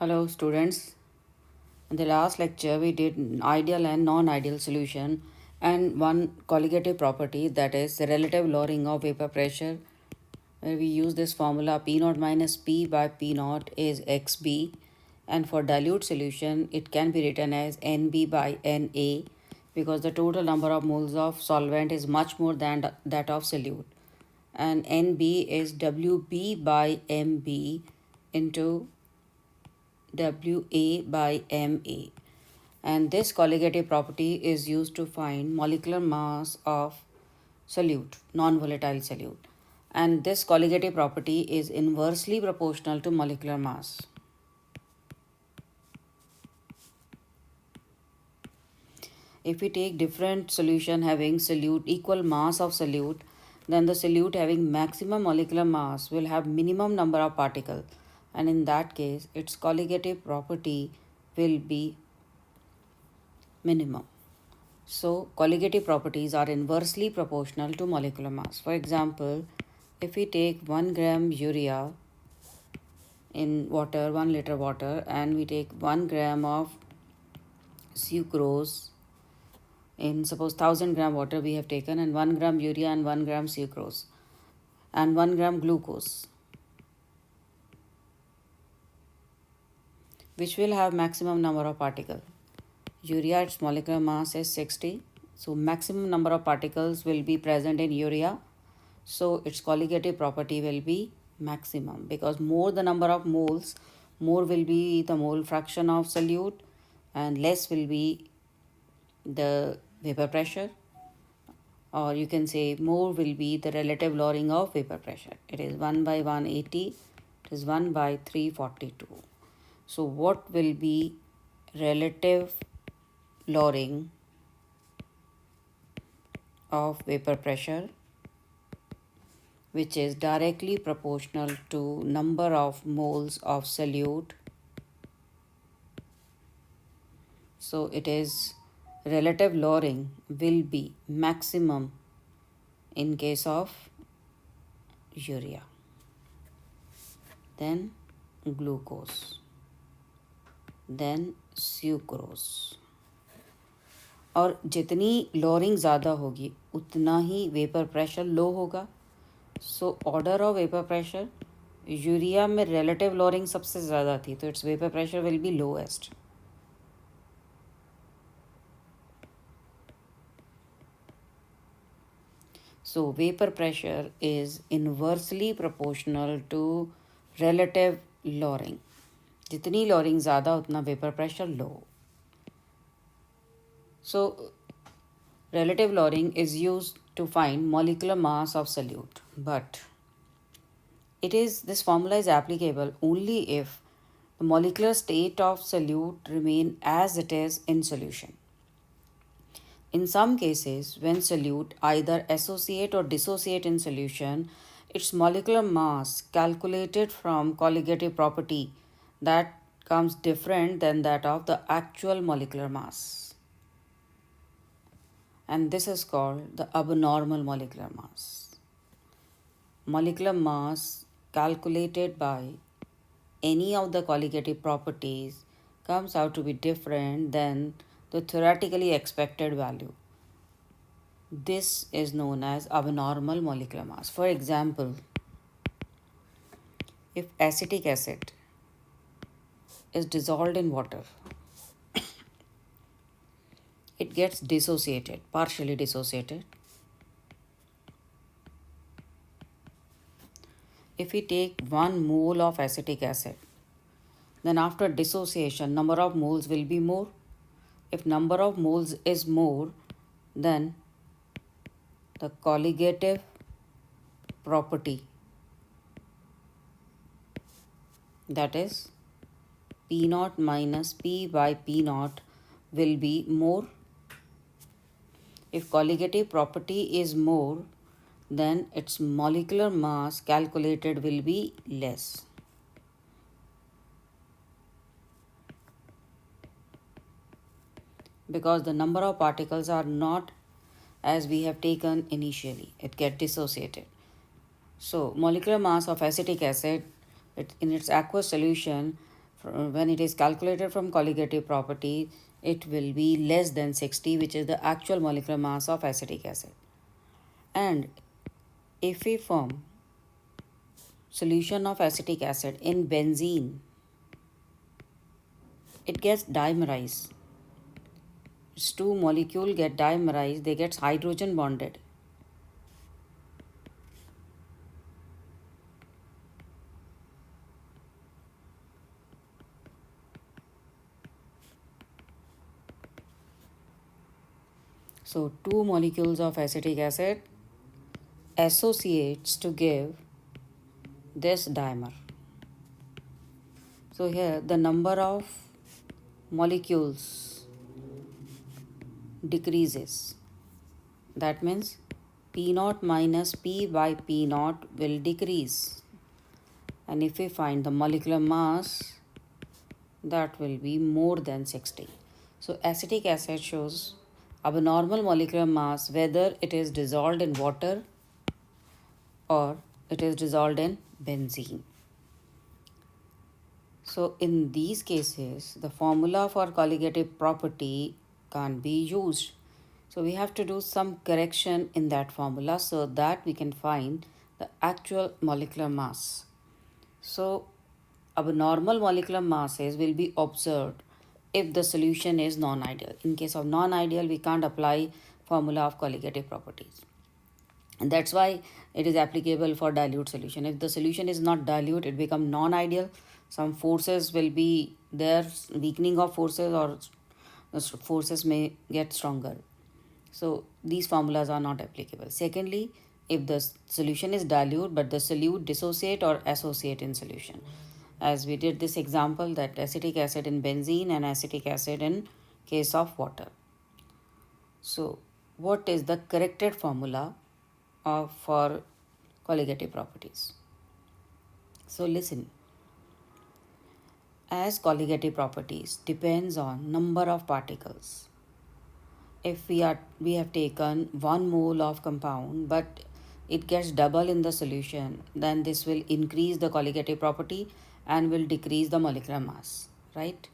Hello students. In the last lecture we did ideal and non-ideal solution and one colligative property, that is the relative lowering of vapor pressure, where we use this formula P naught minus P by P naught is XB, and for dilute solution it can be written as NB by NA because the total number of moles of solvent is much more than that of solute, and NB is WB by MB into WA by MA. And this colligative property is used to find molecular mass of solute, non-volatile solute. And this colligative property is inversely proportional to molecular mass. If we take different solution having solute equal mass of solute, then the solute having maximum molecular mass will have minimum number of particles, and in that case its colligative property will be minimum. So colligative properties are inversely proportional to molecular mass. For example, if we take 1 gram urea in water, 1 liter water, and we take 1 gram of sucrose in suppose 1000 gram water we have taken, and 1 gram urea and 1 gram sucrose and 1 gram glucose, which will have maximum number of particles. Urea, its molecular mass is 60, so maximum number of particles will be present in urea, so its colligative property will be maximum, because more the number of moles, more will be the mole fraction of solute and less will be the vapor pressure, or you can say more will be the relative lowering of vapor pressure. It is 1 by 180, it is 1 by 342. So what will be relative lowering of vapor pressure, which is directly proportional to number of moles of solute? So it is relative lowering will be maximum in case of urea, then glucose, then sucrose. और जितनी lowering ज़्यादा होगी उतना ही vapour pressure low होगा. So order of vapour pressure, urea में relative lowering सबसे ज़्यादा थी, तो it's vapour pressure will be lowest. So vapor pressure is inversely proportional to relative lowering. जितनी lowering ज़्यादा उतना vapor pressure low. So relative lowering is used to find molecular mass of solute, but this formula is applicable only if the molecular state of solute remain as it is in solution. In some cases, when solute either associate or dissociate in solution, its molecular mass calculated from colligative property that comes different than that of the actual molecular mass. And this is called the abnormal molecular mass. Molecular mass calculated by any of the colligative properties comes out to be different than the theoretically expected value. This is known as abnormal molecular mass. For example, if acetic acid is dissolved in water, it gets dissociated, partially dissociated. If we take 1 mole of acetic acid, then after dissociation, number of moles will be more. If number of moles is more, then the colligative property, that is P naught minus P by P naught, will be more. If colligative property is more, then its molecular mass calculated will be less. Because the number of particles are not as we have taken initially, it gets dissociated. So molecular mass of acetic acid in its aqueous solution when it is calculated from colligative property, it will be less than 60, which is the actual molecular mass of acetic acid. And if we form solution of acetic acid in benzene, it gets dimerized. Its two molecules get dimerized, they get hydrogen bonded. So two molecules of acetic acid associates to give this dimer. So here the number of molecules decreases. That means P0 minus P by P0 will decrease. And if we find the molecular mass, that will be more than 60. So acetic acid shows abnormal molecular mass whether it is dissolved in water or it is dissolved in benzene. So in these cases, the formula for colligative property can't be used. So we have to do some correction in that formula so that we can find the actual molecular mass. So abnormal molecular masses will be observed if the solution is non-ideal. In case of non-ideal, we can't apply formula of colligative properties. And that's why it is applicable for dilute solution. If the solution is not dilute, it becomes non-ideal. Some forces will be there, weakening of forces, or forces may get stronger. So these formulas are not applicable. Secondly, if the solution is dilute but the solute dissociate or associate in solution, as we did this example, that acetic acid in benzene and acetic acid in case of water. So what is the corrected formula for colligative properties? So listen, as colligative properties depends on number of particles. If we have taken 1 mole of compound but it gets double in the solution, then this will increase the colligative property and will decrease the molecular mass, right?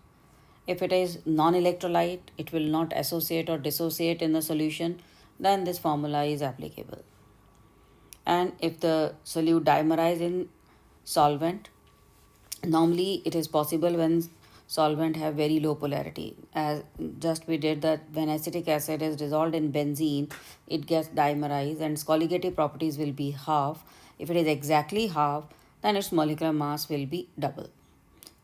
If it is non-electrolyte, it will not associate or dissociate in the solution, then this formula is applicable. And if the solute dimerize in solvent, normally it is possible when solvent have very low polarity, as just we did that when acetic acid is dissolved in benzene, it gets dimerized and its colligative properties will be half. If it is exactly half, then its molecular mass will be double,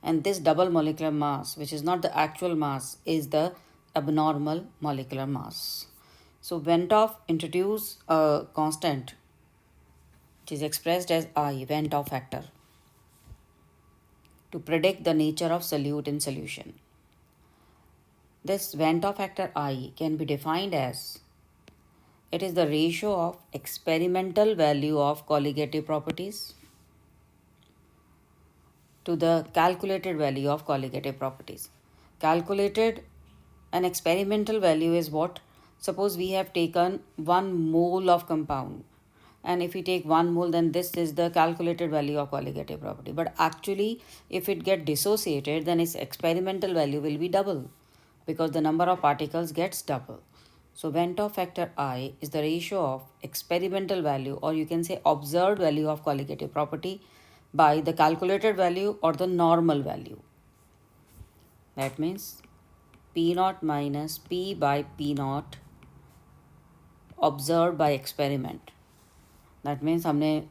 and this double molecular mass, which is not the actual mass, is the abnormal molecular mass. So Venthoff introduced a constant which is expressed as I, Venthoff factor, to predict the nature of solute in solution. This Venthoff factor I can be defined as it is the ratio of experimental value of colligative properties to the calculated value of colligative properties. Calculated and experimental value is what? Suppose we have taken 1 mole of compound, and if we take 1 mole, then this is the calculated value of colligative property. But actually, if it get dissociated, then its experimental value will be double because the number of particles gets double. So Venthoff factor I is the ratio of experimental value, or you can say observed value of colligative property, by the calculated value or the normal value. That means P0 minus P by P0 observed by experiment. That means हमने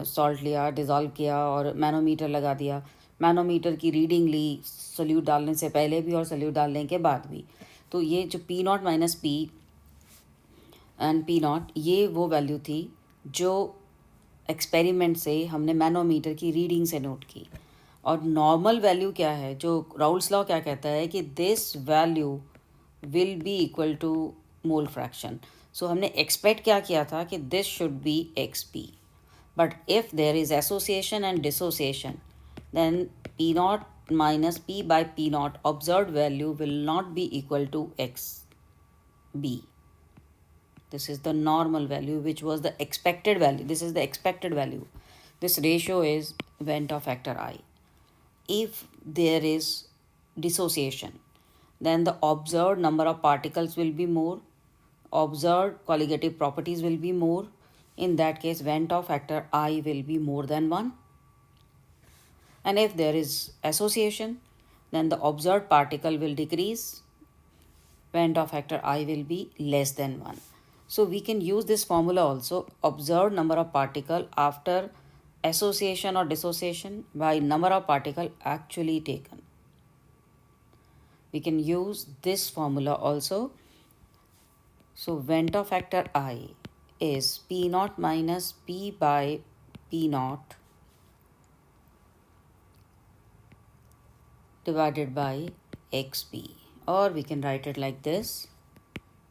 salt लिया, dissolve किया और manometer लगा दिया, manometer की reading ली solute डालने से पहले भी और सोल्यूट डालने के बाद भी. तो ये जो P0 minus P and P0, ये वो वैल्यू थी जो एक्सपेरिमेंट से हमने मैनोमीटर की रीडिंग से नोट की. और नॉर्मल वैल्यू क्या है, जो राउल्स लॉ क्या कहता है कि this value will be equal to mole fraction. So हमने एक्सपेक्ट क्या किया था कि this should be XP, but if there is association and dissociation, then P0 minus P by P0 observed value will not be equal to XB. This is the normal value, which was the expected value. This is the expected value. This ratio is Venthoff factor I. if there is dissociation, then the observed number of particles will be more, observed colligative properties will be more. In that case, Van 't Hoff factor I will be more than 1. And if there is association, then the observed particle will decrease, Van 't Hoff factor I will be less than 1. So we can use this formula also, observed number of particle after association or dissociation by number of particle actually taken. We can use this formula also. So Van 't Hoff factor I is P naught minus P by P naught divided by XP, or we can write it like this,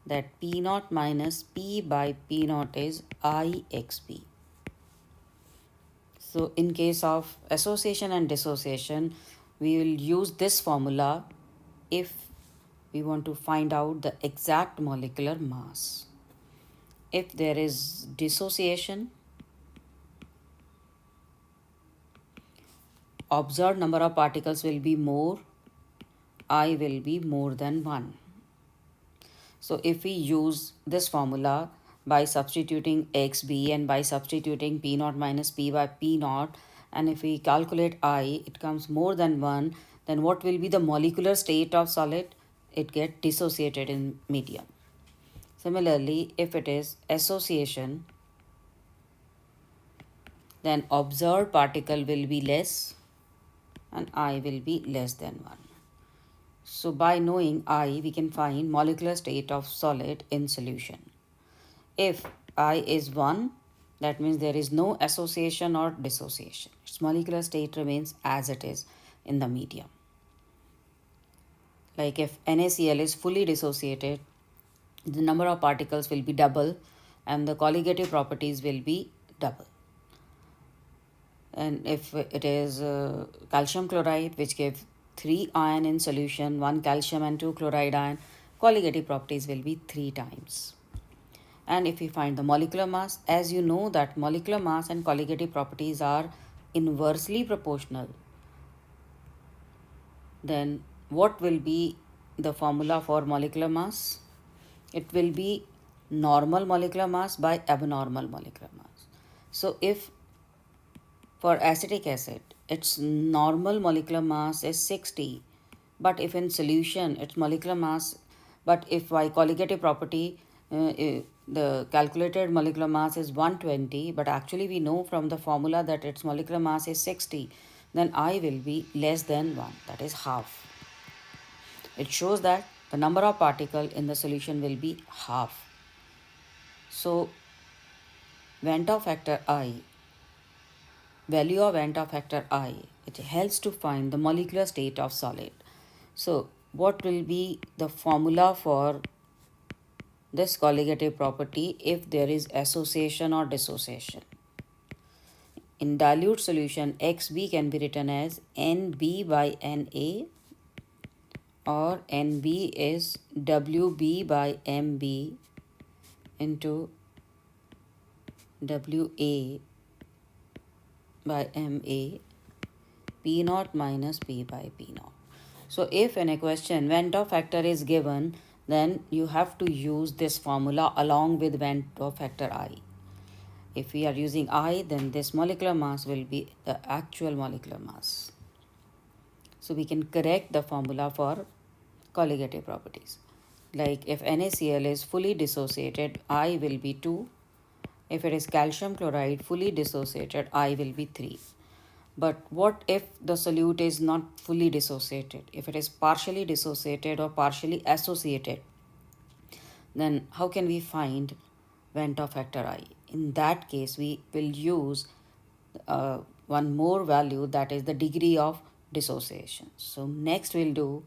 that P naught minus P by P naught is IXP. So in case of association and dissociation, we will use this formula if we want to find out the exact molecular mass. If there is dissociation, observed number of particles will be more, I will be more than 1. So if we use this formula by substituting XB and by substituting P naught minus P by P naught, and if we calculate I, it comes more than 1, then what will be the molecular state of solid? It gets dissociated in medium. Similarly, if it is association, then observed particle will be less and I will be less than 1. So by knowing I, we can find molecular state of solid in solution. If I is 1, that means there is no association or dissociation. Its molecular state remains as it is in the medium. Like if NaCl is fully dissociated, the number of particles will be double and the colligative properties will be double. And if it is calcium chloride, which gives 3 ion in solution, 1 calcium and 2 chloride ion, colligative properties will be 3 times. And if we find the molecular mass, as you know that molecular mass and colligative properties are inversely proportional, then what will be the formula for molecular mass? It will be normal molecular mass by abnormal molecular mass. So if for acetic acid, its normal molecular mass is 60, but if in solution its molecular mass, but if by colligative property the calculated molecular mass is 120, but actually we know from the formula that its molecular mass is 60, then I will be less than 1, that is half. It shows that the number of particles in the solution will be half. So Van 't Hoff factor I, value of Van 't Hoff factor I, it helps to find the molecular state of solid. So what will be the formula for this colligative property if there is association or dissociation? In dilute solution, XB can be written as NB by NA, or NB is WB by MB into WA by MA, P naught minus P by P naught. So if in a question Van 't Hoff factor is given, then you have to use this formula along with Van 't Hoff factor I. If we are using I, then this molecular mass will be the actual molecular mass. So we can correct the formula for colligative properties. Like if NaCl is fully dissociated, I will be 2. If it is calcium chloride fully dissociated, I will be 3. But what if the solute is not fully dissociated? If it is partially dissociated or partially associated, then how can we find Van 't Hoff factor I? In that case, we will use one more value, that is the degree of dissociation. So next we'll do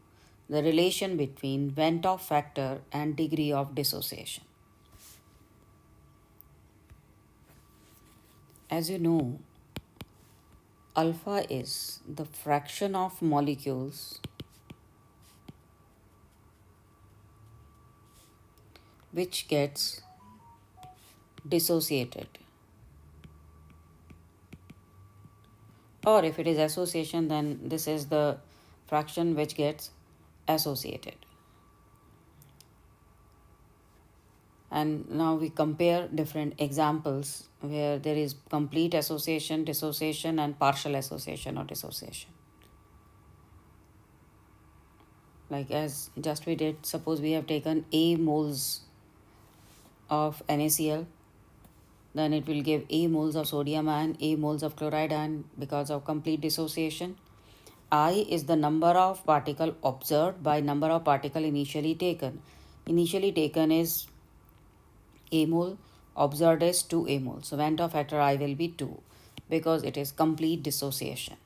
the relation between Van 't Hoff factor and degree of dissociation. As you know, alpha is the fraction of molecules which gets dissociated, or if it is association, then this is the fraction which gets associated. And now we compare different examples where there is complete association, dissociation, and partial association or dissociation. Like as just we did, suppose we have taken A moles of NaCl, then it will give A moles of sodium ion, A moles of chloride ion because of complete dissociation. I is the number of particle observed by number of particle initially taken. Initially taken is A mole, observed is 2 A mole. So Van't Hoff factor I will be 2 because it is complete dissociation.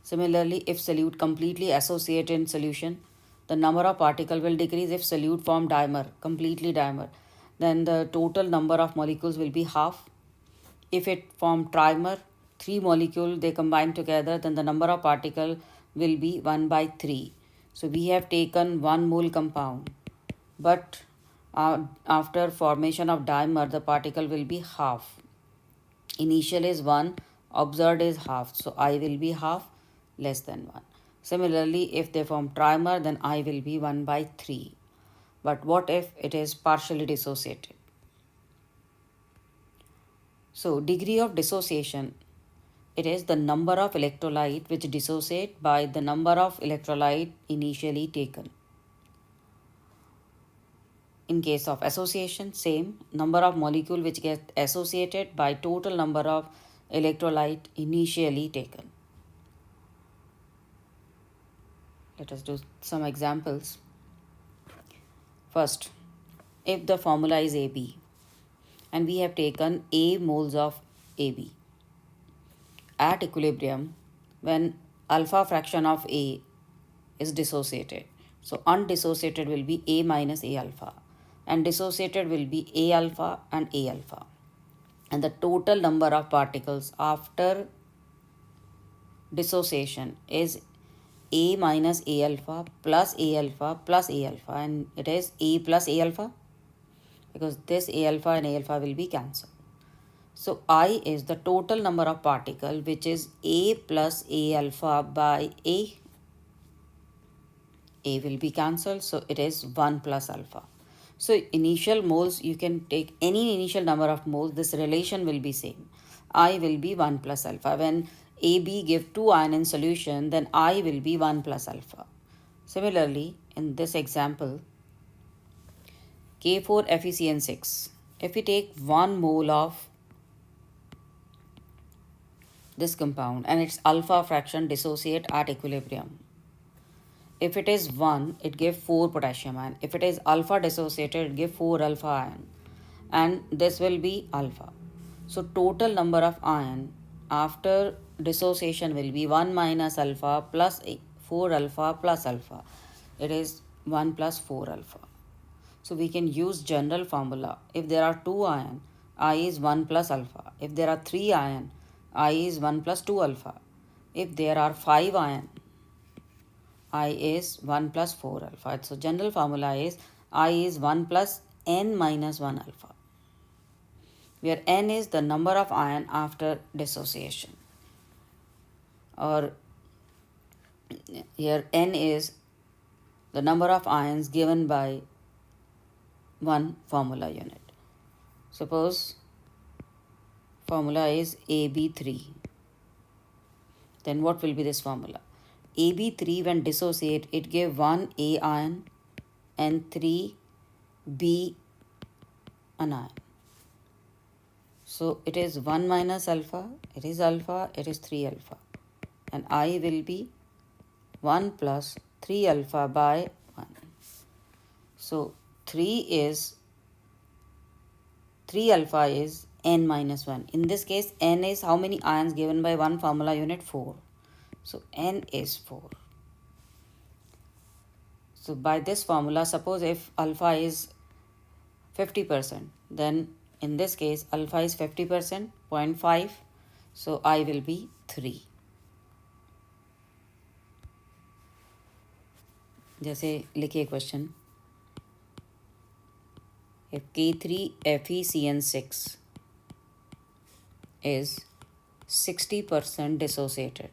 Similarly, if solute completely associate in solution, the number of particle will decrease. If solute form dimer, completely dimer, then the total number of molecules will be half. If it form trimer, 3 molecules they combine together, then the number of particle will be 1 by 3. So we have taken 1 mole compound, but after formation of dimer, the particle will be half. Initial is 1, observed is half, so I will be half, less than 1. Similarly, if they form trimer, then I will be 1 by 3. But what if it is partially dissociated? So degree of dissociation, it is the number of electrolyte which dissociate by the number of electrolyte initially taken. In case of association, same number of molecule which get associated by total number of electrolyte initially taken. Let us do some examples. First, if the formula is AB and we have taken A moles of AB at equilibrium, when alpha fraction of A is dissociated, so undissociated will be A minus A alpha and dissociated will be A alpha and A alpha, and the total number of particles after dissociation is A minus A alpha plus A alpha plus A alpha, and it is A plus A alpha because this A alpha and A alpha will be cancelled. So I is the total number of particle which is A plus A alpha by A. A will be cancelled, so it is 1 plus alpha. So initial moles, you can take any initial number of moles, this relation will be same. I will be 1 plus alpha. When AB give 2 ion in solution, then I will be 1 plus alpha. Similarly, in this example, K4FeCN6, if we take 1 mole of this compound and its alpha fraction dissociate at equilibrium, if it is 1, it gives 4 potassium ion. If it is alpha dissociated, it gives 4 alpha ion. And this will be alpha. So total number of ion after dissociation will be 1 minus alpha plus 4 alpha plus alpha. It is 1 plus 4 alpha. So we can use general formula. If there are 2 ion, I is 1 plus alpha. If there are 3 ion, I is 1 plus 2 alpha. If there are 5 ion, I is 1 plus 4 alpha. So general formula is I is 1 plus n minus 1 alpha, where n is the number of ion after dissociation, or here n is the number of ions given by one formula unit. Suppose formula is AB3. Then what will be this formula? AB3 when dissociate, it gave 1 A ion and 3 B anion. So it is 1 minus alpha, it is 3 alpha. And I will be 1 plus 3 alpha by 1. So 3 alpha is n minus 1. In this case, n is how many ions given by one formula unit? 4. So n is 4. So by this formula, suppose if alpha is 50%, then in this case alpha is 50%, 0.5. So I will be 3. जैसे लिखिए question, if K3FeCN6 is 60% dissociated,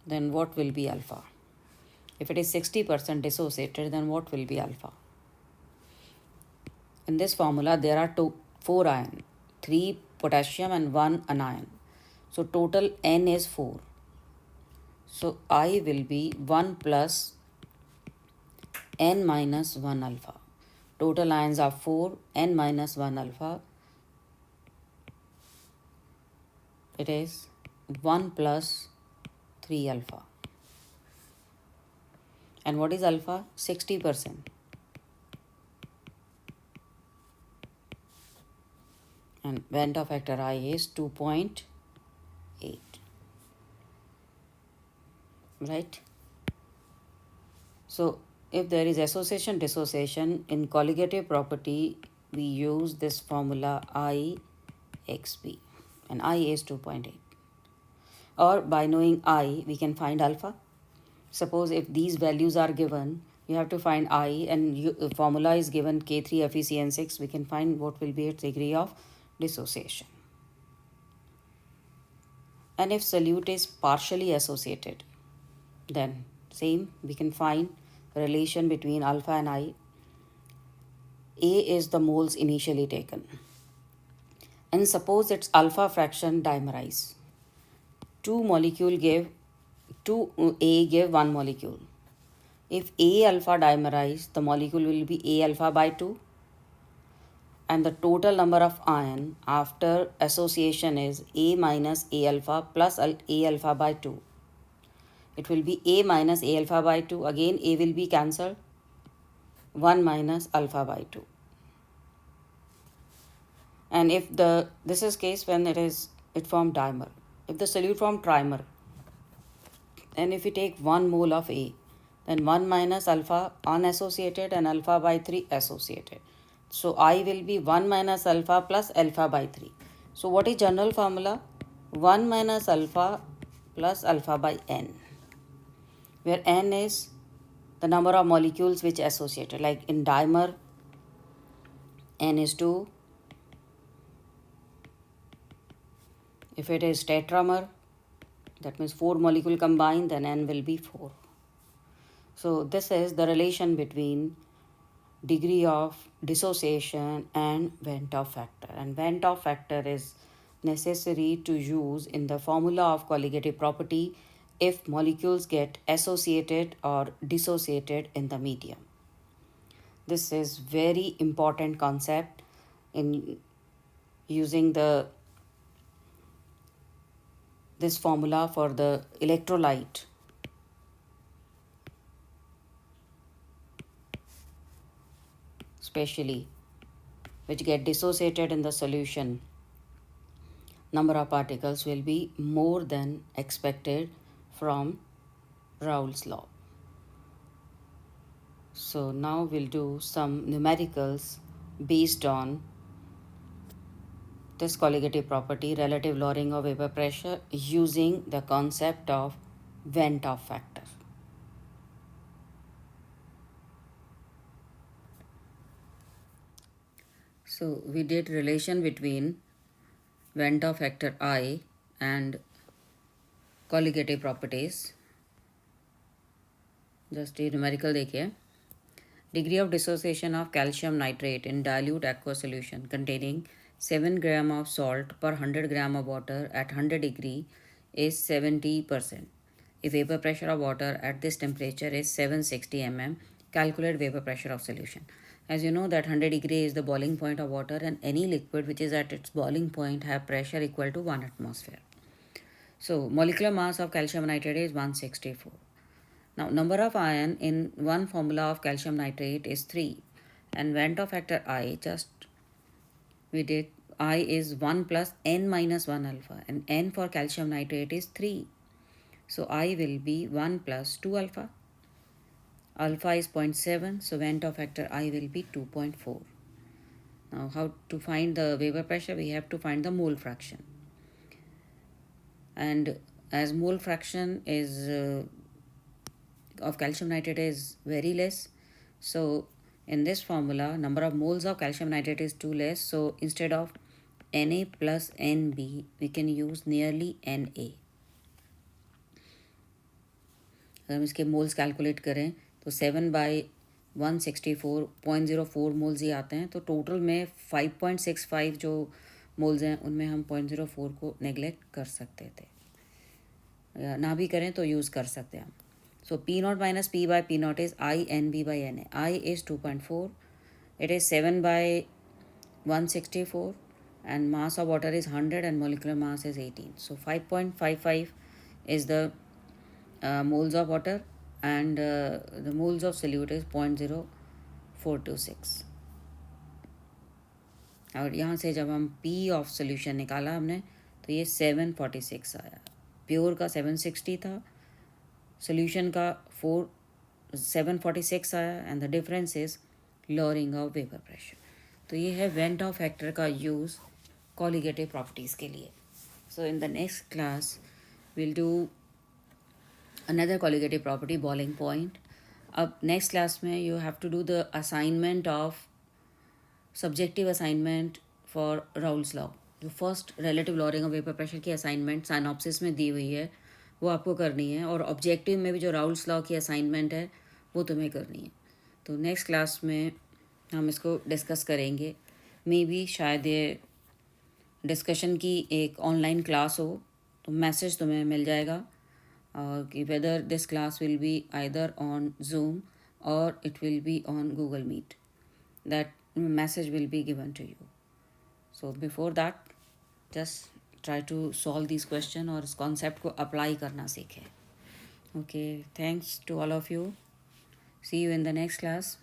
then what will be alpha? If it is 60% dissociated, then what will be alpha? In this formula, there are 4 ions, 3 potassium and 1 anion. So total N is 4. So I will be 1 plus N minus 1 alpha. Total ions are 4, N minus 1 alpha. It is 1 plus 3 alpha. And what is alpha? 60%. And Van't Hoff factor I is 2.8. Right? So if there is association dissociation in colligative property, we use this formula IXB, and I is 2.8. Or by knowing I, we can find alpha. Suppose if these values are given, you have to find I, and the formula is given K3 FeCN6, we can find what will be its degree of dissociation. And if solute is partially associated, then same, we can find relation between alpha and I. A is the moles initially taken. And suppose its alpha fraction dimerize. Two molecule give 2A give 1 molecule. If A alpha dimerize, the molecule will be A alpha by 2. And the total number of ion after association is A minus A alpha plus A alpha by 2. It will be A minus A alpha by 2. Again, A will be cancelled. 1 minus alpha by 2. And if this is case when it formed dimer. If the solute formed trimer, and if we take 1 mole of A, then 1 minus alpha unassociated and alpha by 3 associated. So I will be 1 minus alpha plus alpha by 3. So what is general formula? 1 minus alpha plus alpha by n, where n is the number of molecules which associated. Like in dimer, n is 2. If it is tetramer, that means 4 molecule combined, then n will be 4. So this is the relation between degree of dissociation and Van't Hoff factor. And Van't Hoff factor is necessary to use in the formula of colligative property if molecules get associated or dissociated in the medium. This is very important concept in using this formula for the electrolyte. Especially which get dissociated in the solution, number of particles will be more than expected from Raoult's law. So now we'll do some numericals based on this colligative property, relative lowering of vapor pressure, using the concept of Van't Hoff factor. So we did relation between Van't Hoff factor I and colligative properties. Just a numerical देखिए. Degree of dissociation of calcium nitrate in dilute aqueous solution containing 7 gram of salt per 100 gram of water at 100 degree is 70%. If vapor pressure of water at this temperature is 760 mm, calculate vapor pressure of solution. As you know that 100 degree is the boiling point of water, and any liquid which is at its boiling point have pressure equal to 1 atmosphere. So molecular mass of calcium nitrate is 164. Now, number of ion in one formula of calcium nitrate is 3, and Van't Hoff factor I, just we did, I is 1 plus n minus 1 alpha, and n for calcium nitrate is 3. So I will be 1 plus 2 alpha. Alpha is 0.7, so Van't Hoff factor I will be 2.4. Now, how to find the vapor pressure? We have to find the mole fraction. And as mole fraction is of calcium nitrate is very less, so In this formula, number of moles of calcium nitrate is 2 less. So instead of Na plus Nb, we can use nearly Na. अगर हम इसके moles calculate करें तो 7/164.04 moles ही आते हैं. तो total में 5.65 जो मोल्स हैं उनमें हम 0.04 को नेगलेक्ट कर सकते थे. ना भी करें तो यूज़ कर सकते हैं हम. So P naught minus P by P naught is I Nb by Na. I is 2.4. It is 7/164 and mass of water is 100 and molecular mass is 18. So 5.55 is the moles of water and the moles of solute is 0.0426. और यहाँ से जब हम P of solution निकाला हमने तो ये 746 आया. प्योर का 760 था, सोल्यूशन का 746 आया and the difference is lowering of vapour pressure. तो ये है वेन डाउ फैक्टर का यूज़ कॉलिगेटिव प्रॉपर्टीज़ के लिए. So in the next class will do another colligative property, boiling point. अब नेक्स्ट क्लास में you have to do the assignment of subjective assignment for Raoult's law. जो first relative lowering of vapour pressure की assignment synopsis में दी हुई है वो आपको करनी है, और ऑब्जेक्टिव में भी जो राउल्स लॉ की असाइनमेंट है वो तुम्हें करनी है. तो नेक्स्ट क्लास में हम इसको डिस्कस करेंगे. मे बी शायद ये डिस्कशन की एक ऑनलाइन क्लास हो तो मैसेज तुम्हें मिल जाएगा और कि whether this class will be either on Zoom or it will be on Google Meet. That message will be given to you. So before that just try to solve this question और इस concept को apply करना सीखें. Okay, thanks to all of you. See you in the next class.